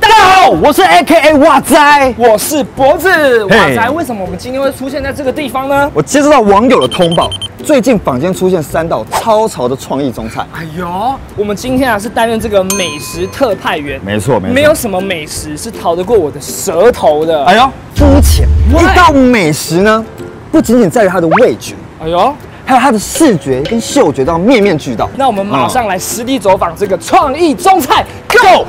大家好，我是 AKA 哇仔，我是脖子。哇仔，为什么我们今天会出现在这个地方呢？我接收到网友的通报，最近坊间出现3道超潮的创意中菜。哎呦，我们今天是担任这个美食特派员。没错，没有什么美食是逃得过我的舌头的。哎呦，肤浅。一道美食呢，不仅仅在于它的味觉，哎呦，还有它的视觉跟嗅觉都要面面俱到。那我们马上来实地走访这个创意中菜 ，Go！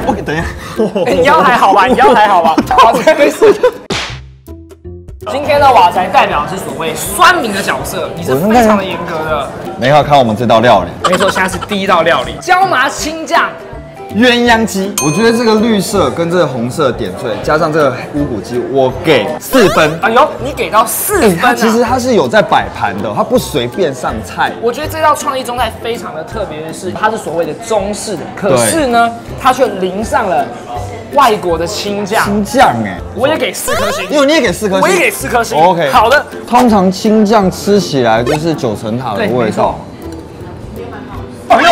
OK， 等一下，你腰还好吧？你腰还好吧？好，没事。今天的瓦仔代表是所谓酸民的角色，你是非常的严格的。没有看我们这道料理，没错，现在是第一道料理，椒麻青酱。鸳鸯鸡，我觉得这个绿色跟这个红色点缀，加上这个乌骨鸡，我给4分。哎呦，你给到4分啊！其实它是有在摆盘的，它不随便上菜。我觉得这道创意中菜非常的特别的是，它是所谓的中式的，可是呢，它却淋上了外国的青酱。青酱哎，我也给4颗星。因为你也给4颗星，我也给4颗星。OK， 好的。通常青酱吃起来就是9层塔的味道。哎呦！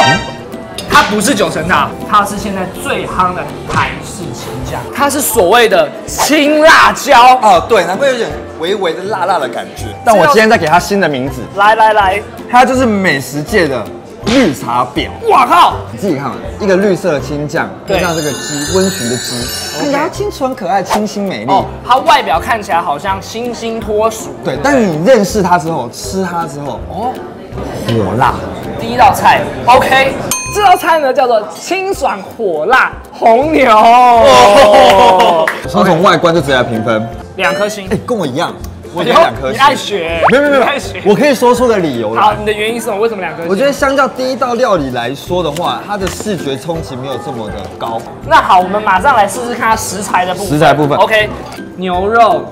它不是9层塔，它是现在最夯的台式青酱，它是所谓的青辣椒。哦，对，难怪有点微微的辣辣的感觉。但我今天再给它新的名字，来，它就是美食界的绿茶婊。哇靠！你自己看嘛，一个绿色的青酱，配上这个鸡，温驯的鸡，看起来清纯可爱、清新美丽。它外表看起来好像清新脱俗。对，但是你认识它之后，吃它之后，火辣。第一道菜 ，OK。这道菜呢叫做清爽火辣红牛。先从外观就直接来评分，2颗星。哎，跟我一样，我给2颗星。你爱学？没有，我可以说出个理由了。好，你的原因是什么？为什么2颗星？我觉得相较第一道料理来说的话，它的视觉冲击没有这么的高。那好，我们马上来试试看它食材的部分。食材部分 ，OK， 牛肉。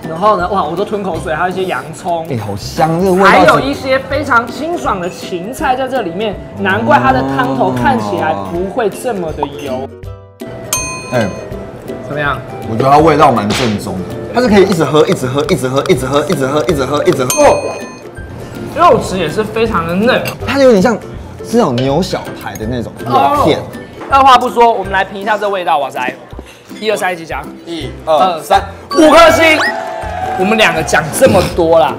然后呢，哇，我都吞口水，还有一些洋葱，哎，好香，这个味道。还有一些非常清爽的芹菜在这里面，难怪它的汤头看起来不会这么的油。哎，怎么样？我觉得它味道蛮正宗的，它是可以一直喝，一直喝，一直喝，一直喝，一直喝，一直喝，一直喝。肉质也是非常的嫩，它有点像是那种牛小排的那种肉片。二话不说，我们来评一下这味道，哇塞！1、2、3一起讲，1、2、3， 5颗星。我们2个讲这么多啦，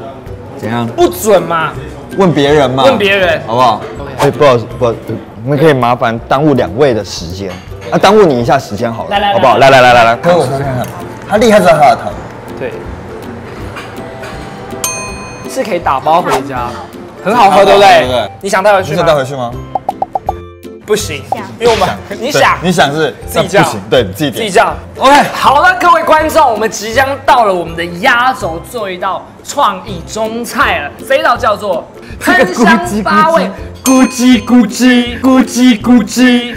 怎样？不准嘛？问别人嘛？问别人，好不好？哎，不好意思，我们可以麻烦耽误2位的时间，耽误你一下时间好了，好不好？来，跟我喝看看，它厉害在它的汤。对，是可以打包回家，很好喝，对不对？你想带回去吗？你想带回去吗？不行，因为我们你想是自己叫，不行，对，自己叫。OK， 好了，各位观众，我们即将到了我们的压轴最后一道创意中菜了，这一道叫做喷香8味，咕叽咕叽咕叽咕叽。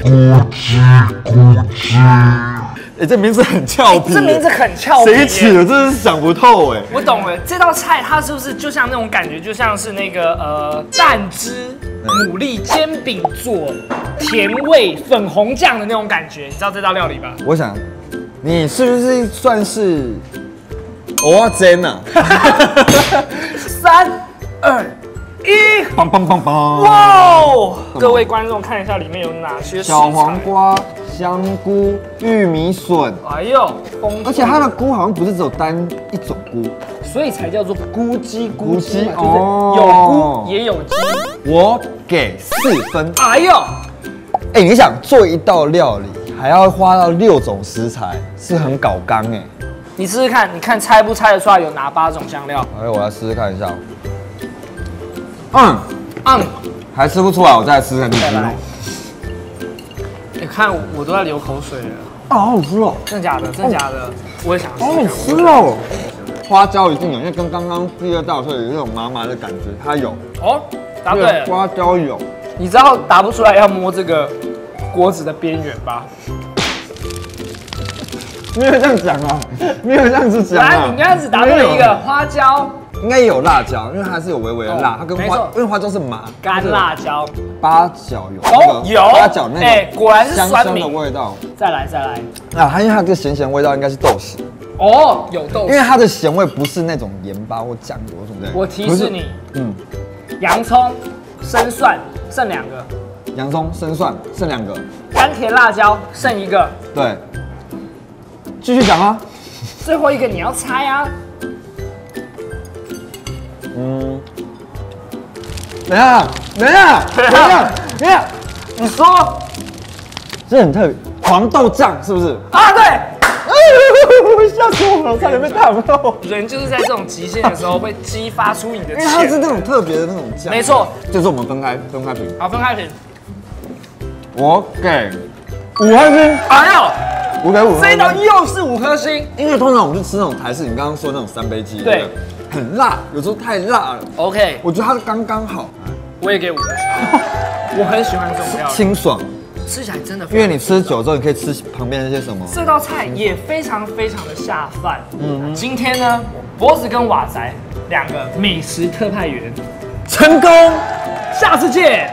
哎，这名字很俏皮，这名字很俏皮，谁取的？真是想不透哎。我懂了，这道菜它是不是就像那种感觉，就像是那个蛋汁牡蛎煎饼做甜味粉红酱的那种感觉？你知道这道料理吧？我想，你是不是算是蚵仔煎啊？3、2、1，棒棒棒棒！哇！各位观众看一下里面有哪些食材？小黄瓜、香菇、玉米笋。哎呦，而且它的菇好像不是只有单一种菇，所以才叫做菇鸡菇鸡哦，有菇也有鸡。我给4分。哎呦，哎，你想做一道料理，还要花到6种食材，是很搞纲哎。你试试看，你看猜不猜得出来有哪8种香料？哎，我来试试看一下。还吃不出来，我再来吃看看。你看我都在流口水了。好好吃哦！真的假的？真的假的？我也想吃。好好吃哦！花椒一定有，因为跟刚刚第2道所以有那种麻麻的感觉，它有。哦，答对了。花椒有。你知道答不出来要摸这个锅子的边缘吧？没有这样讲啊，没有这样子讲啊。你刚才只答对了一个花椒。应该也有辣椒，因为它是有微微的辣，它跟花，因为花椒是麻，干辣椒，八角有八角那个，果然是香酸民的味道。再来，啊，它因为它这个咸味道应该是豆豉，哦，有豆豉，因为它的咸味不是那种盐巴或酱油什么的。我提示你，洋葱、生蒜，剩2个。洋葱、生蒜剩2个，甘甜辣椒剩1个，对，继续讲啊。最后一个你要猜啊。等一下，你说这很特别，黄豆酱是不是？啊？对，吓死我了，差点被烫到。人就是在这种极限的时候会激发出你的因为它是潜能。那种特别的那种酱。没错，这是我们分开评。好，分开评。我给5颗星。哎呦，我给5颗星。这一道又是5颗星。因为通常我们去吃那种台式，你刚刚说那种3杯鸡，对，很辣，有时候太辣了。 OK， 我觉得它刚刚好，我也给5颗星。我很喜欢这种料理，清爽。吃起来真的非常。因为你吃久之后，你可以吃旁边那些什么。这道菜也非常非常的下饭。今天呢，脖子跟瓦仔2个美食特派员成功，下次见。